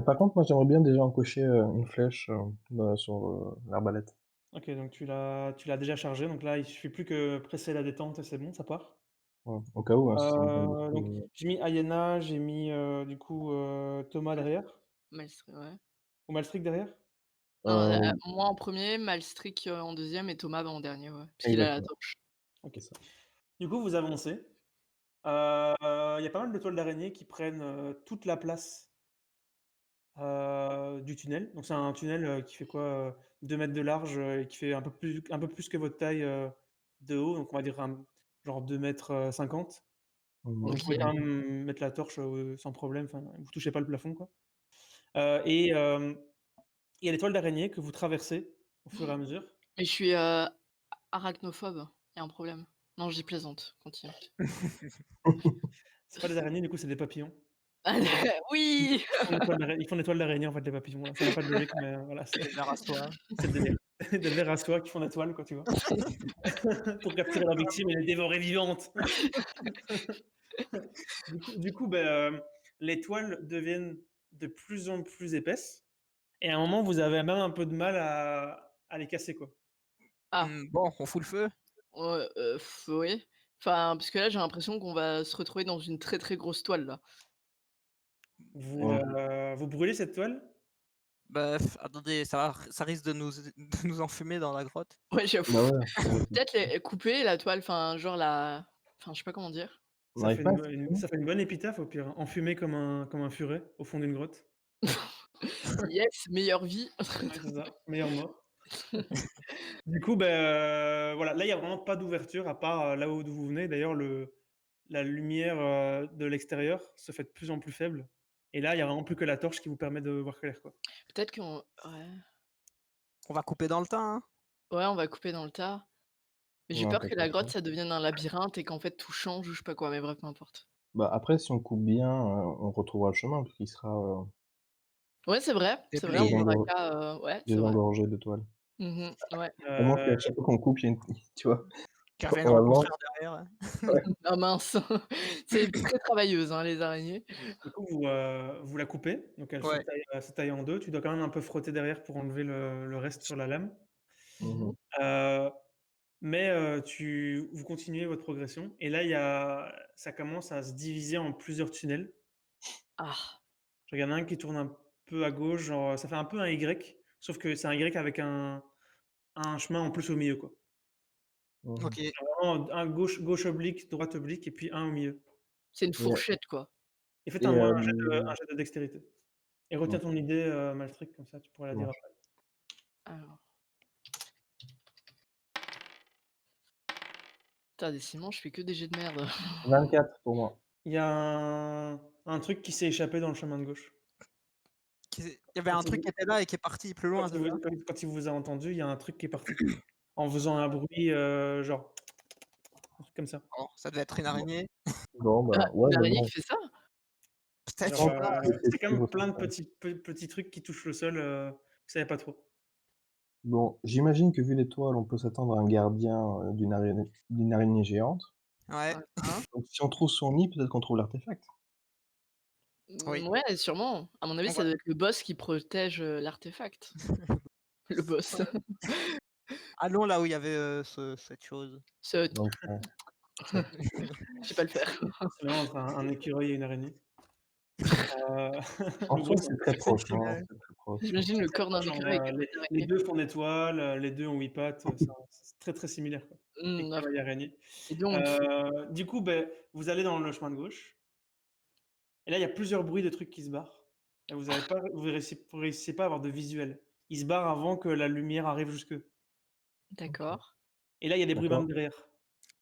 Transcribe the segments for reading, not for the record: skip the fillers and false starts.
Par contre, moi, j'aimerais bien déjà encocher, une flèche, sur, l'arbalète. OK, donc tu l'as déjà chargé, donc là, il suffit plus que presser la détente et c'est bon, ça part. Ouais, au cas où, hein, si ça me tombe Donc dessus, j'ai mis Ayana, j'ai mis, du coup, Thomas Mal derrière Malstr ouais. ou Malstrick derrière? Non, heu, moi en premier, Malstrick, en deuxième et Thomas, bah, en dernier, ouais, parce qu'il a la exactement, torche. OK. c'est ça. Du coup, vous avancez, il y a pas mal de toiles d'araignée qui prennent, toute la place, du tunnel. Donc c'est un tunnel, qui fait quoi, 2 m de large, et qui fait un peu plus que votre taille, de haut, donc on va dire genre 2 m 50. Donc vous Mmh. pouvez OK. quand même mettre la torche, sans problème, enfin, vous touchez pas le plafond, quoi. Et il y a les toiles d'araignée que vous traversez au fur et à mesure. Mais je suis, arachnophobe, il y a un problème. Non, je plaisante, continue. C'est pas des araignées, du coup, c'est des papillons. Oui! Ils font des toiles d'araignée, en fait, les papillons, là. Ça n'a pas de logique, mais voilà, c'est Des vers à soie. c'est le délire. Des vers à soie qui font des toiles, quoi, tu vois? Pour capturer leur victime et les dévorer vivantes. Du coup, les toiles deviennent de plus en plus épaisses et à un moment, vous avez même un peu de mal à les casser, quoi. Ah, Bon, on fout le feu? ouais, oui. Enfin, parce que là, j'ai l'impression qu'on va se retrouver dans une très, très grosse toile, là. Vous brûlez cette toile? Bah, attendez, ça risque de nous enfumer dans la grotte. Ouais, j'avoue. Bah, ouais, Peut-être les couper la toile, enfin, genre la enfin, je sais pas comment dire. on Ça n'arrive fait pas une à bo une s'exprimer? ça fait une bonne épitaphe au pire, hein, enfumé comme un furet au fond d'une grotte. Yes, meilleure vie. Ouais, c'est ça, meilleure mort. Du coup, voilà, là, il y a vraiment pas d'ouverture à part, là où d'où vous venez. D'ailleurs, la lumière, de l'extérieur se fait de plus en plus faible et là, il y a vraiment plus que la torche qui vous permet de voir clair, quoi. Peut-être qu'on ouais. On va couper dans le tas, hein? Ouais, on va couper dans le tas. Mais j'ai Non, peur que la t'inquiète grotte, pas. ça devienne un labyrinthe et qu'en fait tout change ou je sais pas quoi, mais bref, peu importe. Bah, après, si on coupe bien, on retrouvera le chemin parce qu'il sera, Ouais, c'est vrai, on Déblayé. aura désengor qu'à, ouais, c'est vrai. désengorgé de toile. Mmh mh, ouais. À moins qu'à Heu, chaque fois qu'on coupe, il y a une tu vois? Qu'elle vienne On reconstruire avance, derrière, hein. ouais. Ah mince, c'est très travailleuse, hein, les araignées. du coup, vous la coupez, donc Ouais. elle se taille en 2. Tu dois quand même un peu frotter derrière pour enlever le reste sur la lame. Mmh Mmh mh. mh. Heu, mais vous continuez votre progression et là, ça commence à se diviser en plusieurs tunnels. Ah, Il y en a un qui tourne un peu à gauche, genre, ça fait un peu un Y, sauf que c'est un Y avec un chemin en plus au milieu, quoi. Mmh mh. OK. Genre vraiment un gauche oblique, droite oblique et puis un au milieu. c'est une Et fourchette, quoi. Et faites et moi un jet de dextérité et retiens mmh, ton idée, Malstrick, comme ça tu pourras la ça dire marche. après. Alors, putain, décidément, je fais que des jets de merde. 24 pour moi. Il y a un truc qui s'est échappé dans le chemin de gauche. Il y avait Quand un il truc qui vous était là et qui est parti plus quand loin, il c'est vous ça? quand il vous a entendu, il y a un truc qui est parti en faisant un bruit, genre un truc comme ça. Bon, ça devait être une Bon, araignée. bon, Ah, bah, ouais, une mais araignée bon, qui fait ça? je Peut-être, je Genre, sais pense pas. que c'est c'est quand plus même votre plein de temps. petits trucs qui touchent le sol, vous savez pas trop. Bon, j'imagine que vu l'étoile, on peut s'attendre à un gardien, d'une araignée géante. Ouais, Hein, hein. Donc si on trouve son nid, peut-être qu'on trouve l'artefact. oui. Ouais, sûrement. À mon avis, On ça va doit être le boss qui protège, l'artefact. Le boss. allons là où il y avait, cette chose. Ce Donc je sais pas le faire. C'est marrant entre un écureuil et une araignée. en Le soi, gros, c'est très C'est proche, une, hein, c'est très proche. J'imagine le c'est corps d'un genre, écureuil avec une tête les d'araignée. 2 font étoile, les 2 ont 8 pattes, c'est très, très similaire, quoi. À Écureuil, fond. araignée. Les 2 ont une fouille. Du coup, vous allez dans le chemin de gauche et là, il y a plusieurs bruits de trucs qui se barrent et vous réussissez pas à avoir de visuel. Ils se barrent avant que la lumière arrive jusqu'eux OK, D'accord. et là, il y a des bruits même d'accord. derrière.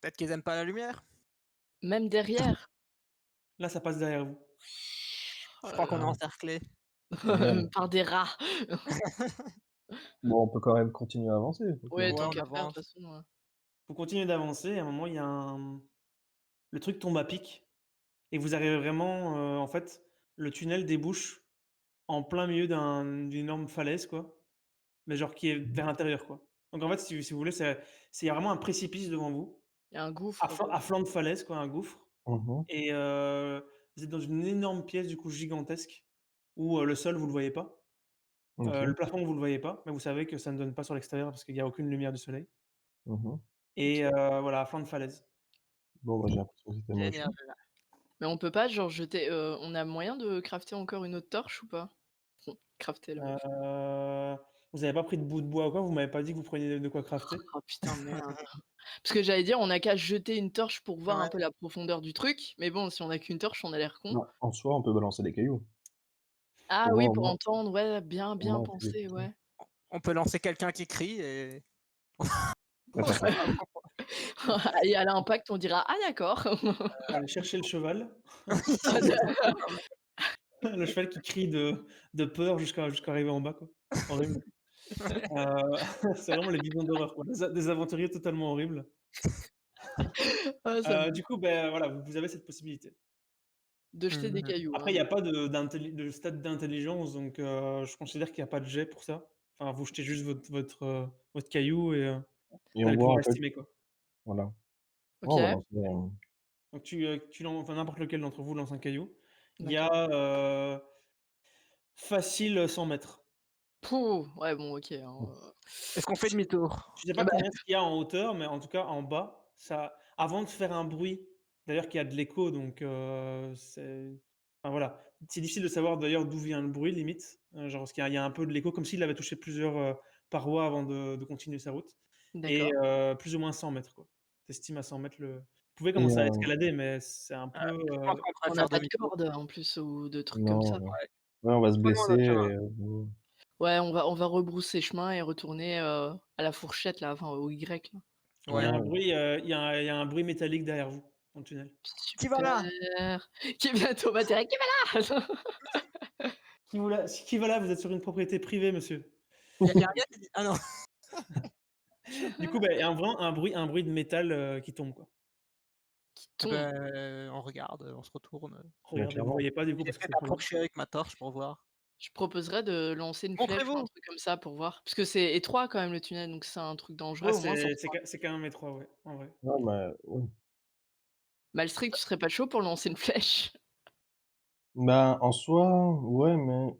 Peut-être qu'ils aiment pas la lumière? Même derrière? Là, ça passe derrière vous. Oh Je là crois qu'on est là. Ah, encerclés. génial. Par des rats. Bon, on peut quand même continuer à avancer, au pire. Ouais, Ouais, tant on qu'à faire, de toute avance. façon, Vous continuez d'avancer et à un moment, il y a le truc tombe à pic et vous arrivez vraiment, en fait, le tunnel débouche en plein milieu d'une énorme falaise, quoi, mais genre qui est Mmh vers mh. l'intérieur, quoi. Donc en fait, si vous voulez, il y a vraiment un précipice devant vous, il y a un gouffre, quoi. à flanc de falaise, quoi, un gouffre Mmh. et vous êtes dans une énorme pièce, du coup, gigantesque où le sol, vous le voyez pas. OK. Le plafond, vous le voyez pas, mais vous savez que ça ne donne pas sur l'extérieur parce qu'il y a aucune lumière du soleil Mmh. et OK. voilà, à flanc de falaise. Bon, bah, j'ai l'impression que c'était moche, Génial. hein. Mais on peut pas genre jeter, on a moyen de crafter encore une autre torche ou pas? Crafter le mot. Vous avez pas pris de bout de bois ou quoi? Vous m'avez pas dit que vous preniez de quoi crafter? Oh putain merde. Parce que j'allais dire on a qu'à jeter une torche pour voir un Ouais. peu la profondeur du truc, mais bon si on a qu'une torche on a l'air con. Bah, en soi, on peut balancer des cailloux Ah pour oui voir pour entendre, ouais, bien, au bien moins un peu les pensé, petits. ouais. On peut lancer quelqu'un qui crie et Attends, Et à l'impact on dira: «Ah d'accord». Allez chercher le cheval. Le cheval qui crie de peur jusqu'à arriver en bas, quoi. Horrible. C'est vraiment les visions d'horreur, quoi. Des aventuriers totalement horribles. Ah ça me Du coup, beh, voilà, vous avez cette possibilité. de jeter des Mmh. cailloux, Après, hein, il y a donc pas de stade d'intelligence, donc je considère qu'il y a pas de jet pour ça. Enfin, vous jetez juste votre caillou et et vous on allez voit pouvoir en fait estimer, quoi. voilà. Ouais, on va OK, lancer, Donc tu lan enfin, n'importe lequel d'entre vous lance un caillou. Il y d'accord. a, facile 100 mètres. Pouh! Ouais bon OK, hein, est-ce qu'on fait demi-tour? Je sais ah pas bah, combien il y a en hauteur, mais en tout cas en bas, ça avant de faire un bruit, d'ailleurs qu'il y a de l'écho donc c'est enfin voilà. C'est difficile de savoir d'ailleurs d'où vient le bruit limite, genre parce qu'il y a un peu de l'écho comme s'il avait touché plusieurs, parois avant de continuer sa route et d'accord. plus ou moins 100 mètres quoi. Tu estimes à 100 mètres le vous pouvez et commencer à escalader mais c'est un peu, Je pense qu'on devrait On n'a faire pas de demi-tour. corde en plus ou de trucs comme non, ça? ouais. Ouais. Ouais, on va se Prenons blesser notre chemin. et Ouais, on va rebrousser chemin et retourner, à la fourchette là, enfin au Y là. il y a Ouais. un ouais. bruit, il y a un bruit métallique derrière vous, dans le tunnel. Qui va là? Super! Qui vient Thomas direct: «Qui va là?» Qui va là? Vous êtes sur une propriété privée monsieur. Il y a un gars qui dit ah non. Du coup, bah, il y a un bruit de métal, qui tombe, quoi. Qui Ah tombe. ben, on regarde, on se retourne. Bah, Regardez, vous clairement. voyez pas du coup Je vais parce que c'est peut-être trop loin. approcher avec ma torche pour voir. Je proposerais de lancer une flèche ou un Montrez-vous! truc comme ça pour voir. Parce que c'est étroit quand même le tunnel, donc si c'est un truc dangereux, Ah, au moins ça c'est quand même étroit, ouais, en vrai. Ouais, bah, ouais. Malstrick, tu serais pas chaud pour lancer une flèche? Bah, en soi, ouais, mais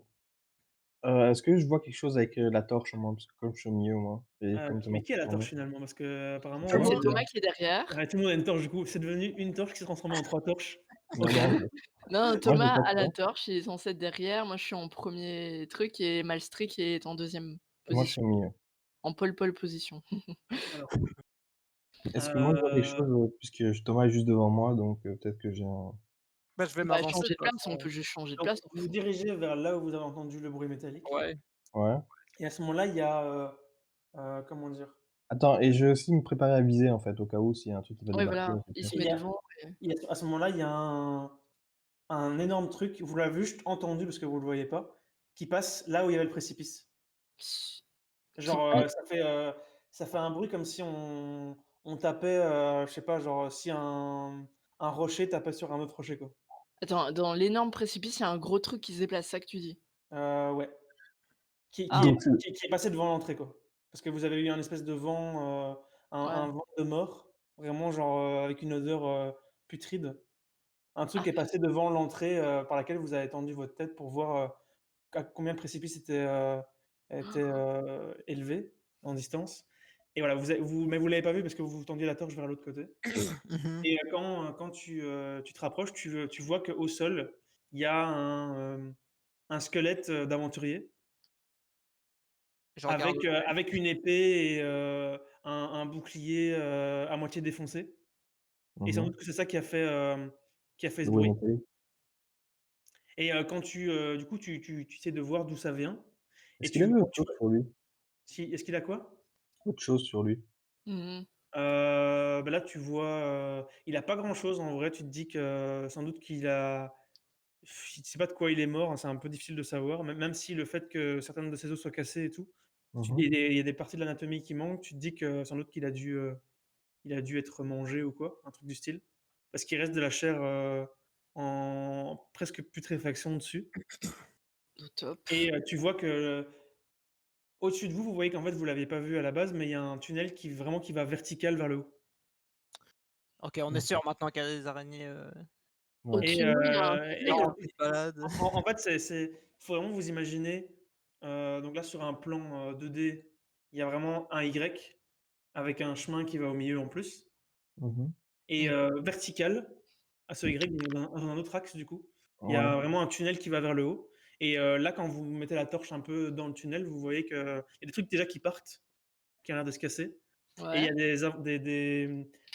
est-ce que je vois quelque chose avec, la torche au moins? Parce que comme je suis au milieu moi et comme Mais Thomas qui s'est a la retourné. torche finalement? Parce que C'est apparemment, Bah, Thomas c'est ou Thomas bien? qui est derrière. ouais, tout le monde a une torche du coup. C'est devenu une torche qui s'est transformée en 3 torches. Non, OK. non, Non, moi j'ai Thomas pas de a la torche. torche, il est censé être derrière. Moi, je suis en premier truc et Malstrick est en deuxième Moi je suis position, au milieu. en pole position. Alors, Est-ce que moi je vois quelque heu, chose, puisque Thomas est juste devant moi donc peut-être que j'ai un Bah, je vais Bah, m'avancer changer de de toute place, on façon. peut juste changer de donc place. vous vous dirigez vers là où vous avez entendu le bruit métallique Ouais. ouais. et à ce moment-là, il y a, comment dire? Attends et je vais aussi me préparer à viser en fait, au cas où s'il y a un truc qui va Ouais, débarquer voilà, au il pire. se met devant et À ce moment-là, il y a un énorme truc, vous l'avez juste entendu parce que vous le voyez pas, qui passe là où il y avait le précipice. qui Genre, Ah, ça fait un bruit comme si on tapait, je sais pas, genre, si un rocher tapait sur un autre rocher, quoi. attends, dans l'énorme précipice, il y a un gros truc qui se déplace, c'est ça que tu dis? Ouais, Ah, qui est passé devant l'entrée, quoi. Parce que vous avez eu un espèce de vent, ouais. un vent de mort, vraiment genre, avec une odeur, putride. Un truc Ah, est passé devant l'entrée, par laquelle vous avez tendu votre tête pour voir, à combien le précipice était élevé en distance et voilà, mais vous l'avez pas vu parce que vous tendiez la torche vers l'autre côté Mmh. et quand tu te rapproches, tu vois qu'au sol, il y a un squelette, d'aventurier Je regarde avec une épée et un bouclier, à moitié défoncé et mmh sans mh. doute que c'est ça qui a fait Le ce bruit bruit métallique. et quand du coup, tu essaies de voir d'où ça vient et Est-ce qu'il avait quand autre tu chose sur lui? si est-ce qu'il a quoi? Autre chose sur lui? mmh mh. Bah, là, tu vois, il a pas grand-chose en vrai. Tu te dis que sans doute qu'il a je sais pas de quoi il est mort, hein, c'est un peu difficile de savoir, même si le fait que certaines de ses os soient cassés et tout, Mmh tu mh. il y a des parties de l'anatomie qui manquent. Tu te dis que sans doute il a dû être mangé ou quoi, un truc du style. Parce qu'il reste de la chair, en presque putréfaction dessus Au top. et tu vois que au-dessus de vous, vous voyez qu'en fait, vous l'aviez pas vu à la base, mais il y a un tunnel qui va vertical vers le haut. OK, on est OK. sûr maintenant qu'il y a des araignées, Ouais. Et, Au-dessus de nous, il y a un et tunnel. quand qui se balade. en fait, faut vraiment vous imaginer, donc là, sur un plan, 2D, il y a vraiment un Y avec un chemin qui va au milieu en plus Mmh. et Mmh. vertical à ce Y, donc dans un autre axe du coup, il y Ouais. a vraiment un tunnel qui va vers le haut et là, quand vous mettez la torche un peu dans le tunnel, vous voyez qu'il y a des trucs déjà qui partent, qui ont l'air de se casser et il y Ouais.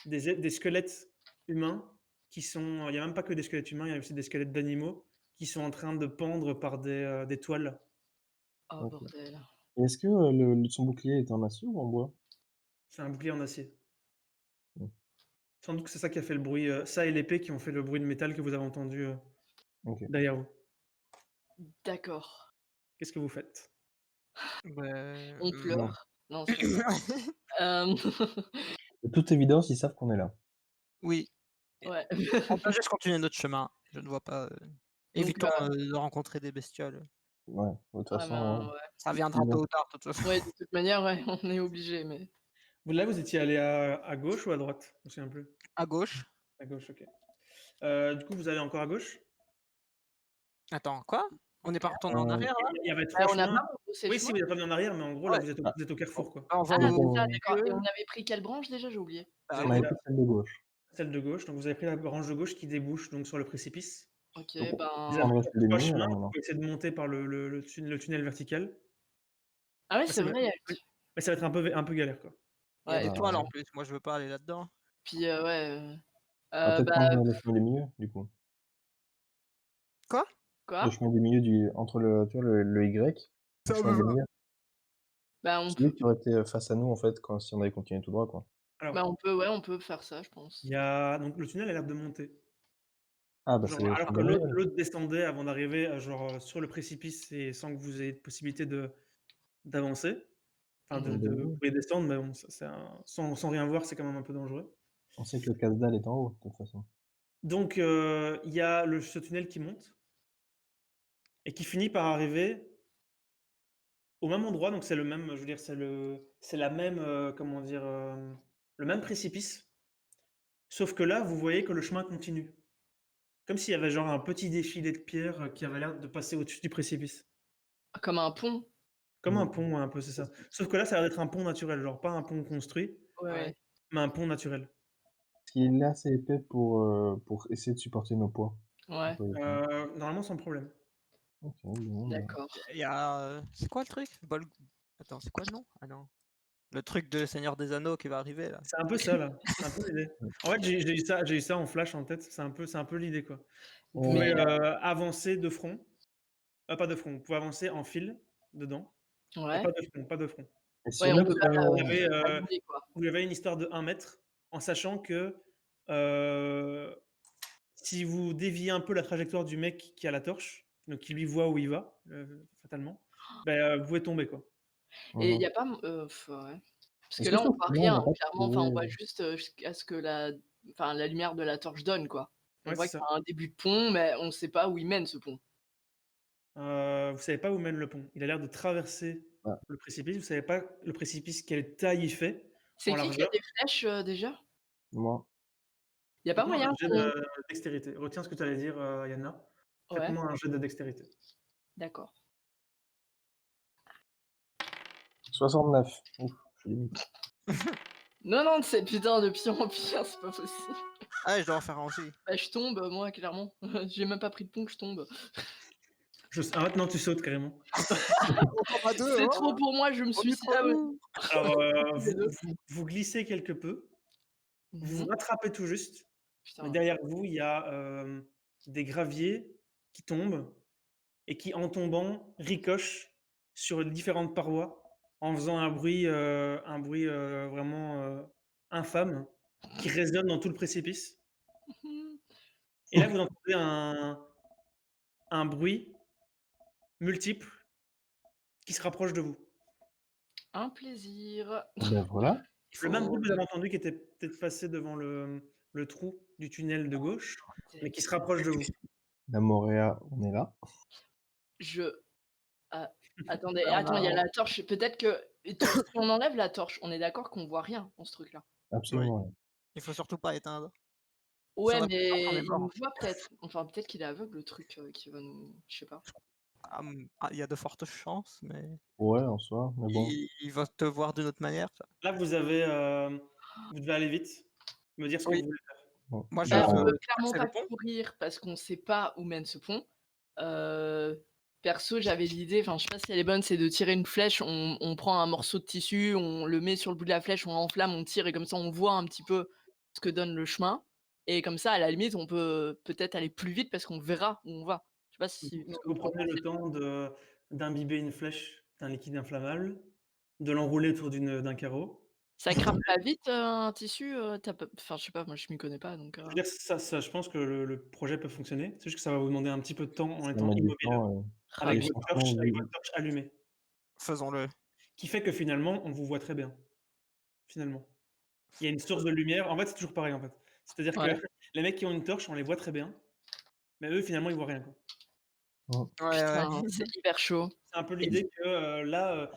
a des squelettes humains qui sont il y a même pas que des squelettes humains, il y a aussi des squelettes d'animaux qui sont en train de pendre par des toiles. Oh OK. bordel. Et est-ce que, son bouclier est en acier ou en bois? C'est un bouclier en acier. Mmh. Sans doute que c'est ça qui a fait le bruit, ça et l'épée qui ont fait le bruit de métal que vous avez entendu, OK. derrière vous. D'accord. Qu'est-ce que vous faites? Bah, On Non. pleure. Non, c'est pas ça. Hem, De toute évidence, ils savent qu'on est là. Oui, ouais. on peut juste continuer notre chemin. Je ne vois pas, Donc, évitons, de rencontrer des bestioles. Ouais, de toute ouais, façon, ben, ouais. Ça viendra tôt ou tard, de toute façon. Ouais, de toute manière, ouais, on est obligé, mais Vous étiez allé à gauche ou à droite? Je me souviens plus. À gauche. À gauche, OK. Du coup, vous allez encore à gauche? Attends, quoi? On n'est pas retourné en heu, arrière là? Il y avait bah, 3 on n'a chemins. pas rebroussé le Oui, si, chemin? vous êtes revenu en arrière, mais en gros, là, Ouais. bah, vous êtes au carrefour, quoi. Bah, on va Ah, donc c'est au ça, on d'accord. Et milieu. on avait pris quelle branche déjà? J'ai oublié. Vous Bah, avez on pris avait pris celle de gauche. celle de gauche, donc vous avez pris la branche de gauche qui débouche donc sur le précipice. OK, Donc on Vous avez ben prendrait celle du 3 milieu chemins, alors vous maintenant. pouvez essayer de monter par le tunnel vertical. ah ouais, Ah, c'est ça va vrai, il y a le oui, t mais ça va être un peu galère, quoi. il y a des ouais, toiles en Bah, plus, moi je veux pas aller là-dedans. puis, ouais, on va peut-être bah, prendre le chemin du milieu, du coup. Quoi? Le quoi? chemin du milieu du entre le tu vois le Y, le Ça chemin me du va. milieu. Bah, on Celui peut qui aurait été, face à nous en fait quand si on avait continué tout droit, quoi. Alors, ouais, on peut faire ça, je il pense. y a donc le tunnel a l'air de monter. Ah bah, c'est Genre, le alors chemin que du milieu. l'autre descendait avant d'arriver, genre, sur le précipice et sans que vous ayez de possibilité d'avancer. Enfin Mmh. vous Mmh. pouvez descendre, mais bon, ça c'est un sans rien voir, c'est quand même un peu dangereux. On sait que le casse-dalle est en haut, de toute façon. Donc il y a ce tunnel qui monte et qui finit par arriver au même endroit, donc c'est le même, je veux dire, c'est la même, comment dire? Le même précipice, sauf que là, vous voyez que le chemin continue. Comme s'il y avait genre un petit défilé de pierres, qui avait l'air de passer au-dessus du précipice. Comme un pont? Comme un Mmh. pont, ouais, un peu, c'est ça. Sauf que là, ça a l'air d'être un pont naturel, genre pas un pont construit, Ouais, Ouais. ouais. mais un pont naturel. Est-ce qu'il est assez épais pour essayer de supporter nos poids? On Ouais, peut essayer. Normalement sans problème. OK, bon, bah, d'accord. Il y a, c'est quoi le truc? Attends, c'est quoi le nom? Ah non. Le truc de Seigneur des Anneaux qui va arriver là. C'est un peu ça, là, c'est un peu l'idée. ouais. En fait, j'ai eu ça en flash en tête, c'est un peu l'idée, quoi. Vous pouvez, Mais, avancer de front, pas de front, vous pouvez avancer en file dedans, mais ouais, pas de front. Et si ouais, on on lève, peut pas, Vous avez, naviguer, quoi. vous avez une histoire de 1 mètre, en sachant que, heu, si vous déviez un peu la trajectoire du mec qui a la torche, donc qui lui voit où il va, fatalement, vous pouvez tomber, quoi. Et il mmh y a pas ouais. Parce que Est-ce que là, on sur voit le chemin, on rien, n'a hein, pas clairement, enfin, on voit trouvé juste, jusqu'à ce que la lumière de la torche donne, quoi. On Ouais, voit c'est qu'il ça. y a un début de pont, mais on sait pas où il mène ce pont. Vous savez pas où mène le pont. Il a l'air de traverser bah, le précipice. Vous savez pas le précipice quelle taille il fait C'est en qui a largeur. des flèches, déjà? moi, Il y a pas Faites-moi moyen un jet qu'on de dextérité. Retiens ce que tu allais dire, Yana. ouais, Faites-moi un jet de dextérité. d'accord. 69. Ouf, je suis limite. 97, putain, de pire en pire, c'est pas possible. Ah, je dois en faire un aussi. Bah, je tombe, moi, clairement. J'ai même pas pris de pont, je tombe. Ah ouais, non, tu sautes carrément. On tombe à 2, C'est hein, trop pour moi, je me on est suicide. trop Ah ouais, lourd. Alors, les 2. vous glissez quelque peu, vous vous Mmh. rattrapez tout juste, mais Putain. derrière vous, il y a, des graviers qui tombent et qui, en tombant, ricochent sur les différentes parois en faisant un bruit, vraiment, infâme qui résonne dans tout le précipice Mmh. et là, vous entendez un bruit multiple qui se rapproche de vous. Un plaisir. Ben voilà, Il Le même faut bruit que vous avez entendu qui était peut-être passé devant le trou du tunnel de gauche, mais qui se rapproche de vous. la Moréa, on est là. Je ah, attendez, bah, on attends, il y a a la torche. Peut-être que si on enlève la torche, on est d'accord qu'on voit rien dans ce truc-là? oui, Absolument rien. il faut surtout pas éteindre. Ouais, on a plus peur qu'on mais est il mort, en nous fait. voit peut-être. Enfin, peut-être qu'il est aveugle le truc, qui va nous je sais pas. Il y a de fortes chances, mais Ouais, en soi, mais bon. il va te voir d'une autre manière, ça. Là, vous devez aller vite, me dire ce que vous Oui, voulez faire. Bon, moi je Bah, on ben, peut veux clairement passer le pas pont. courir parce qu'on sait pas où mène ce pont. Perso, j'avais l'idée, enfin, je sais pas si elle est bonne, c'est de tirer une flèche, on prend un morceau de tissu, on le met sur le bout de la flèche, on l'enflamme, on tire et comme ça on voit un petit peu ce que donne le chemin et comme ça, à la limite, on peut peut-être aller plus vite parce qu'on verra où on va. Je sais pas si ce Donc que vous vous en prenez le pensez? temps d'imbiber une flèche d'un liquide inflammable, de l'enrouler autour d'un carreau. Ça crame pas vite, un tissu, tu pas enfin, je sais pas, moi je m'y connais pas donc Je veux dire, ça je pense que le projet peut fonctionner. C'est juste que ça va vous demander un petit peu de temps en ça va étant mettre du immobile, temps, ah et oui. franchement, avec votre torche allumée. Faisons-le. Qui fait que finalement, on vous voit très bien, finalement. Il y a une source de lumière. En fait, c'est toujours pareil, en fait. C'est-à-dire que Ouais. les mecs qui ont une torche, on les voit très bien, mais eux, finalement, ils voient rien, quoi. Ouais, ouais. Putain, c'est hyper chaud C'est un peu et l'idée que, là,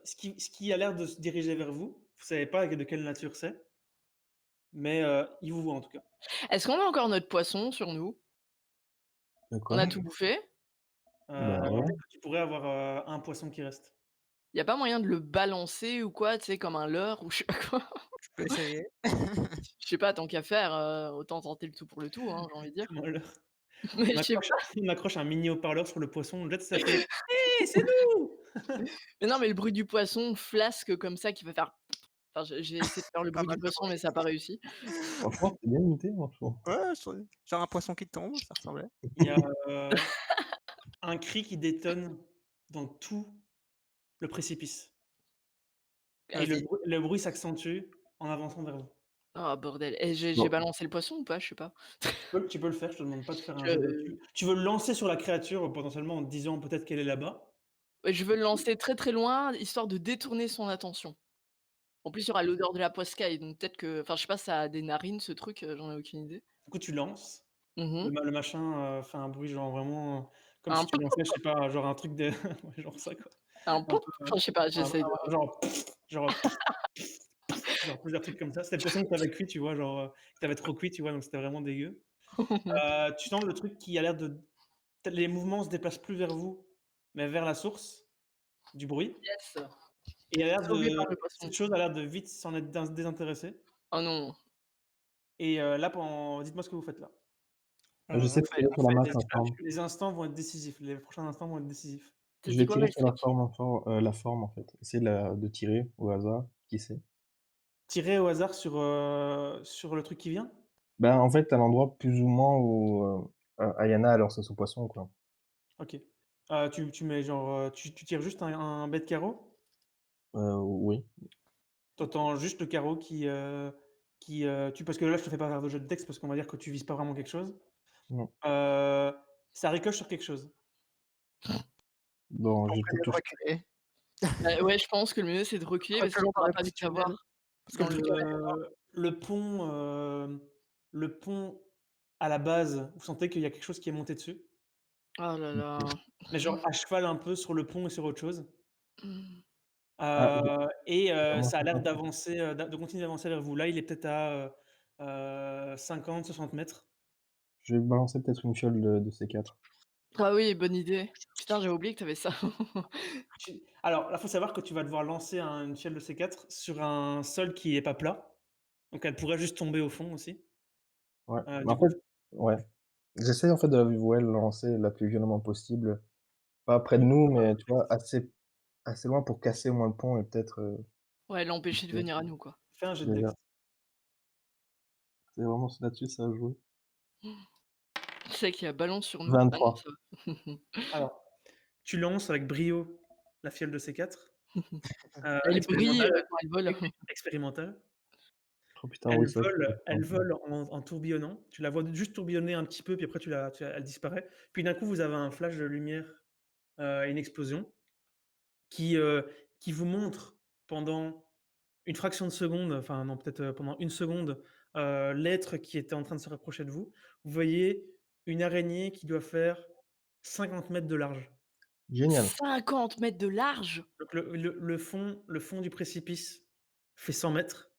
ce qui a l'air de se diriger vers vous, vous savez pas de quelle nature c'est, mais ils vous voient, en tout cas. est-ce qu'on a encore notre poisson sur nous? de On quoi? a tout bouffé? Bah, ouais. Peut-être que tu pourrais avoir, un poisson qui reste. Y a pas moyen de le balancer ou quoi, tu sais, comme un leurre ou je sais pas quoi? Je peux essayer. Je sais pas, tant qu'à faire, autant tenter le tout pour le tout, hein, j'ai envie de dire. Comment le Mais on je sais accroche pas. on accroche un mini haut-parleur sur le poisson, on jette sa fait: «Hé, c'est nous!» Mais non, mais le bruit du poisson flasque comme ça qui va faire enfin, j'ai essayé de faire le Pas bruit du mal de poisson, mais ça a pas réussi. Franchement, c'est bien imité, franchement. Ouais, genre un poisson qui tombe, ça ressemblait. Il y a, un cri qui détonne dans tout le précipice et le Vas-y. bruit le bruit s'accentue en avançant vers vous. Oh bordel et j'ai Bon, balancé le poisson ou pas? Je sais pas. Tu peux le faire, je te demande pas de faire un jet de Je tu veux le lancer sur la créature, potentiellement en te disant peut-être qu'elle est là-bas. ouais, je veux le lancer très, très loin, histoire de détourner son attention. En plus, il y aura l'odeur de la poiscaille, donc peut-être que enfin, je sais pas, ça a des narines ce truc, j'en ai aucune idée. Du coup, tu lances, Mmh. le machin, fait un bruit genre vraiment, comme si Un tu pop, lançais, je sais pas, genre un truc de ouais, genre ça quoi. un Un pop, peu, enfin, je sais pas, un j'essaye de genre genre genre plusieurs trucs comme ça. C'était le poisson que tu avais cuit, tu vois? Genre, que tu avais trop cuit, tu vois? Donc c'était vraiment dégueu. Tu sens le truc qui a l'air de les mouvements se déplacent plus vers vous, mais vers la source du bruit yes, et a l'air sauvé de par le poisson. cette chose a l'air de vite s'en être désintéressée Oh non. et là pendant dites-moi ce que vous faites là. j'essaie On de fait tirer on sur la fait masse Les informe. les instants vont être décisifs, les prochains instants vont être décisifs. Tu as Je dit vais quoi, tirer sur la Beltrick? forme la forme, en fait. Essayer de tirer au hasard, qui sait? Tirez au hasard sur le truc qui vient? Ben, en fait, à l'endroit plus ou moins où, Ayana a lancé son poisson, quoi. OK. Tu mets genre, tu tires juste un bête carreau? Oui. Tu entends juste le carreau parce que là je te fais pas faire de jet de dex parce qu'on va dire que tu vises pas vraiment quelque chose. Non. Ça ricoche sur quelque chose. Bon, on je vais ferait peut-être mieux de toucher. reculer. Bah, ouais, je pense que le mieux, c'est de reculer Après parce plus qu'il longtemps pourra le pas petit vite savoir tunnel. Parce que dans le le tunnel est mort. Le pont, le pont à la base, vous sentez qu'il y a quelque chose qui est monté dessus, oh là là. OK. mais genre à cheval un peu sur le pont et sur autre chose. Mmh. Ah, je Et commence ça a à l'air penser. d'avancer, de continuer d'avancer vers vous. Là, il est peut-être à, 50-60 mètres. Je vais balancer peut-être une fiole de C4. Ah oui, bonne idée. Putain, j'avais oublié que tu avais ça. Alors là, faut savoir que tu vas devoir lancer une fiole de C4 sur un sol qui est pas plat, donc elle pourrait juste tomber au fond aussi. Ouais, mais Du en coup, fait ouais. J'essaie, en fait, de la ouais, le lancer la plus violemment possible. Pas près de nous, mais tu vois, assez loin pour casser au moins le pont et peut-être, Ouais, l'empêcher de OK, venir à nous, quoi. fais un jet de dex. déjà. C'est vraiment là-dessus, ça a joué. Tu sais qu'il y a ballon sur nous? Ah non, 23. ça va. Alors, tu lances avec brio la fiole de C4, Elle brille, expérimentale quand elle vole. expérimentale. Oh putain, oui, c'est vrai que Elle vole en tourbillonnant. Tu la vois juste tourbillonner un petit peu, puis après elle disparaît. Puis d'un coup, vous avez un flash de lumière, et une explosion qui, heu, qui vous montre pendant une fraction de seconde, enfin non, peut-être, pendant une seconde, l'être qui était en train de se rapprocher de vous. Vous voyez une araignée qui doit faire 50 mètres de large. génial. 50 mètres de large? Donc le fond du précipice fait 100 mètres.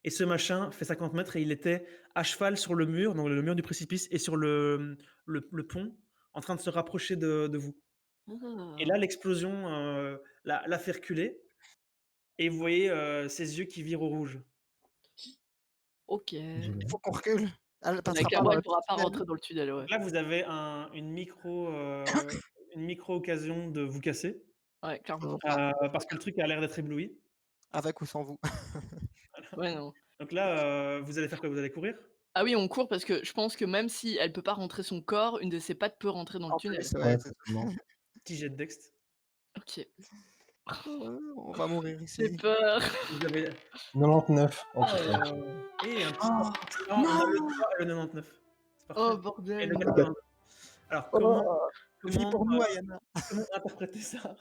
et ce machin fait 50 mètres et il était à cheval sur le mur, donc le mur du précipice et sur le pont, en train de se rapprocher de vous. Et Ah. là, l'explosion, l'a fait reculer et vous voyez, ses yeux qui virent au rouge. OK. Génial. Il faut qu'on recule. Elle Mais passera pas clairement, dans elle le pourra pas tunnel rentrer dans le tunnel, ouais. Donc là, vous avez une micro occasion de vous casser, Ouais, clairement. parce que le truc a l'air d'être ébloui. avec ou sans vous. Ouais, non. Donc là, vous allez faire quoi? Vous allez courir? Ah oui, on court parce que je pense que même si elle peut pas rentrer son corps, une de ses pattes peut rentrer dans le En tunnel. plus, ouais, Ouais, c'est certainement. Petit jet de dext. OK. on va mourir J'ai ici. peur. Vous avez 99. Oh putain. et un petit Oh, non, on a le non! 3 et le 99. C'est parfait. Oh Et le bordel. 82. Alors Oh! Vis comment, pour nous, Ayana. comment interpréter ça?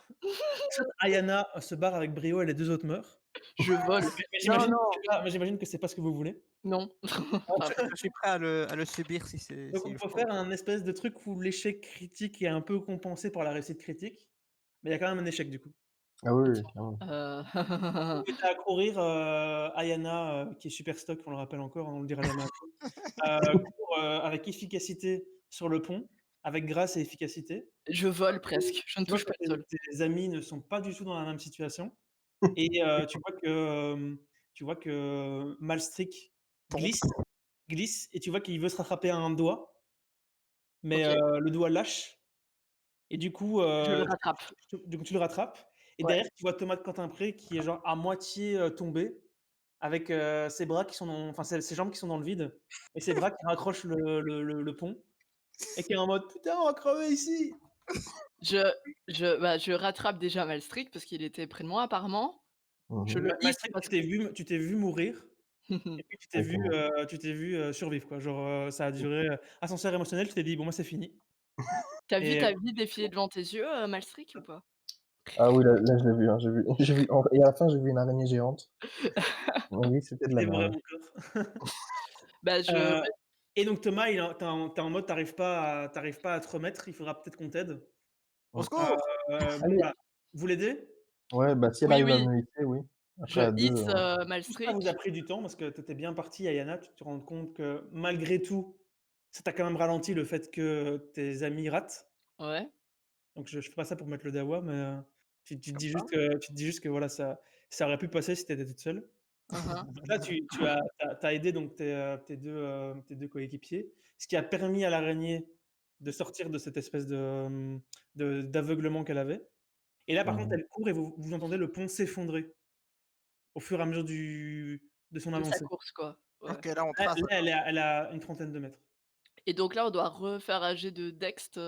Soit Ayana se barre avec brio et les 2 autres meurent, Je vole. mais Non, non, j'imagine que c'est pas ce que vous voulez. Non. Enfin, je suis prêt à le subir si c'est Donc s'il on peut faut. faire un espèce de truc où l'échec critique est un peu compensé par la réussite critique, mais il y a quand même un échec du coup. Ah oui, oui, clairement. Vous mettez à courir, Ayana, qui est super stock, on le rappelle encore, on le dira jamais assez, court, avec efficacité sur le pont, avec grâce et efficacité. je vole presque, je ne Tu vois touche que pas le sol. tes amis ne sont pas du tout dans la même situation et tu vois que Malstrick Tombe. glisse et tu vois qu'il veut se rattraper à un doigt, mais OK, le doigt lâche et du coup, je le rattrape. tu le rattrapes et Ouais. derrière tu vois Thomas de Quentin-Pré qui est genre à moitié, tombé avec, ses bras qui sont dans enfin ses jambes qui sont dans le vide et ses bras qui raccrochent le pont et qui est en mode: «Putain, on va crever ici!» Je je rattrape déjà Malstrick parce qu'il était près de moi apparemment. Je Mmh. le hisse Malstrick, parce tu t'es vu mourir et puis Exactement. tu t'es vu, survivre quoi. Genre, ça a duré, ascenseur émotionnel, tu t'es dit: «Bon, moi, c'est fini» tu as vu et ta vie défiler devant tes yeux, Malstrick ou pas? Ah oui, là, je l'ai vu, hein, j'ai vu j'ai vu en et à la fin, j'ai vu une araignée géante. Oui, c'était de la c'était merde. vraiment corps. Bah, Heu et donc Thomas, il est en tu es en mode tu arrives pas à te remettre, il faudra peut-être qu'on t'aide. Au Mmh. secours! Bon, Allez! voilà. Vous l'aidez? Ouais, bah, si elle oui, arrive à oui, me hisser, oui. je Après à 2, hisse, Tout ça vous a Malstrick. pris du temps parce que tu étais bien parti, Ayana, tu te rends compte que malgré tout, ça t'a quand même ralenti le fait que tes amis ratent. Ouais. Donc je fais pas ça pour mettre le dawa, mais tu te Comme dis ça. juste que voilà, ça aurait pu passer si tu étais toute seule. Hein, hein. Donc là, tu as aidé donc tes 2 coéquipiers, ce qui a permis à l'araignée de sortir de cette espèce d'aveuglement qu'elle avait et là, par contre, mmh. elle court et vous entendez le pont s'effondrer au fur et à mesure de son De sa avancée. course quoi. Ouais. OK, là, on Là trace là, alors. elle a une trentaine de mètres. Et donc là, on doit refaire un jet de dext,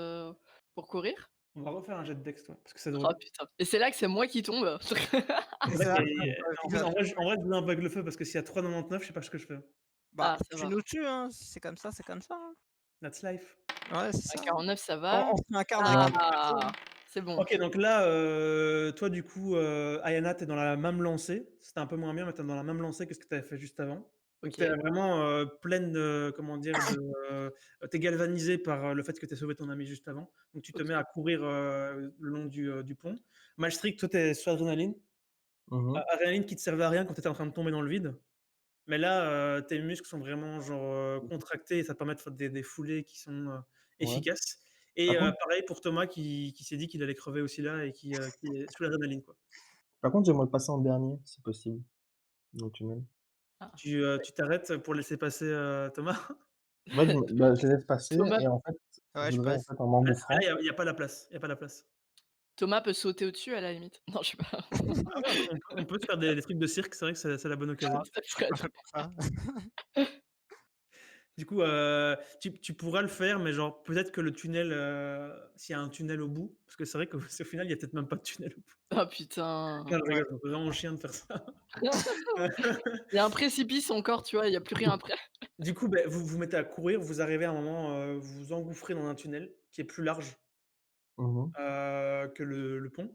pour courir? On va refaire un jet de dex, ouais, parce que c'est Oh drôle. putain et c'est là que c'est moi qui tombe. C'est C'est vrai ça. qu'il y a en plus, en vrai, je voulais un peu avec le feu parce que s'il y a 3,99, je sais pas ce que je fais. Bah, Ah ça tu va. nous tues, hein, c'est comme ça, hein. That's life. Ouais, c'est À ça. 49 ça On va. se réincarne avec un Ouais. autre perso, Ah! hein. C'est bon. OK, donc là, toi, du coup, Ayana, tu es dans la même lancée. C'était un peu moins bien, mais tu es dans la même lancée que ce que tu avais fait juste avant. Donc tu es OK. vraiment, pleine de comment dire? Tu es galvanisée par, le fait que tu aies sauvé ton ami juste avant. Donc tu te mets OK. à courir, le long du pont. Malstrick, toi, tu es sous adrénaline. Mmh. Adrénaline qui te servait à rien quand tu étais en train de tomber dans le vide. Mais là, tes muscles sont vraiment genre, contractés et ça te permet de faire des foulées qui sont, Ouais. efficaces et Par contre pareil pour Thomas qui s'est dit qu'il allait crever aussi là et qui est sous l'adrénaline, quoi. j'aimerais passer en dernier, si possible, dans le tunnel. Ah. Tu t'arrêtes pour laisser passer, Thomas? En fait, je les laisse passer Thomas et en fait, Ouais, je je voudrais, en passe. fait, en Là, m'engouffrant. il y a pas la place, il y a pas la place. Thomas peut sauter au-dessus à la limite. Non, je sais pas. Ah ouais, on peut se faire des trucs de cirque, c'est vrai que c'est la bonne occasion. Ça Je suis serait pas fait pour ça. Du coup, tu pourras le faire, mais genre peut-être que le tunnel, s'il y a un tunnel au bout, parce que c'est vrai qu'au au final, il y a peut-être même pas de tunnel au bout. oh putain. Non, je Ouais. rigole, ça me fait vraiment chien de faire ça. Il y a un précipice encore, tu vois? Il y a plus rien après. Du coup, beh, vous vous mettez à courir, vous arrivez à un moment, vous vous engouffrez dans un tunnel qui est plus large, Mmh. que le pont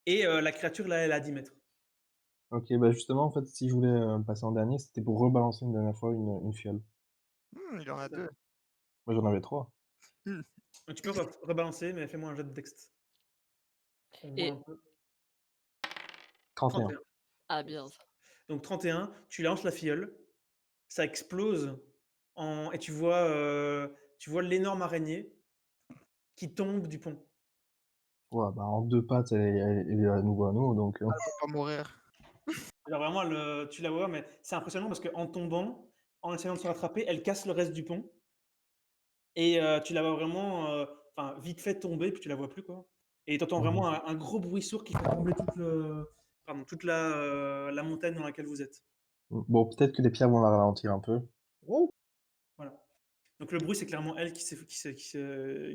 et la créature là, elle est à 10 mètres. OK, bah, justement, en fait, si je voulais, passer en dernier, c'était pour rebalancer une dernière fois une fiole. Il en a 2. Moi, j'en avais 3. Mmh. Donc tu peux rebalancer, mais fais-moi un jet de dext. On voit Et un peu. 31. 31. ah bien ça. Donc 31, tu lances la fiole, ça explose et tu vois l'énorme araignée qui tombe du pont. Ouais, bah, en 2 pattes, elle est à nous, donc Elle va pas mourir. Alors vraiment, tu la vois, mais c'est impressionnant parce qu'en tombant, en essayant de se rattraper, elle casse le reste du pont et tu la vois vraiment, enfin, vite fait tomber, puis tu la vois plus, quoi et tu entends mmh vraiment un gros bruit sourd qui fait trembler toute la montagne dans laquelle vous êtes. Bon, peut-être que les pierres vont la ralentir un peu. Voilà. Donc le bruit, c'est clairement elle qui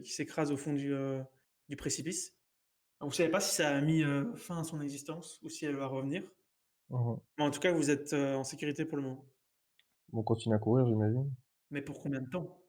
s'écrase au fond du précipice. Vous savez pas si ça a mis, fin à son existence ou si elle va revenir. Mmh. Mais en tout cas, vous êtes, en sécurité pour le moment. On continue à courir, j'imagine? Mais pour combien de temps?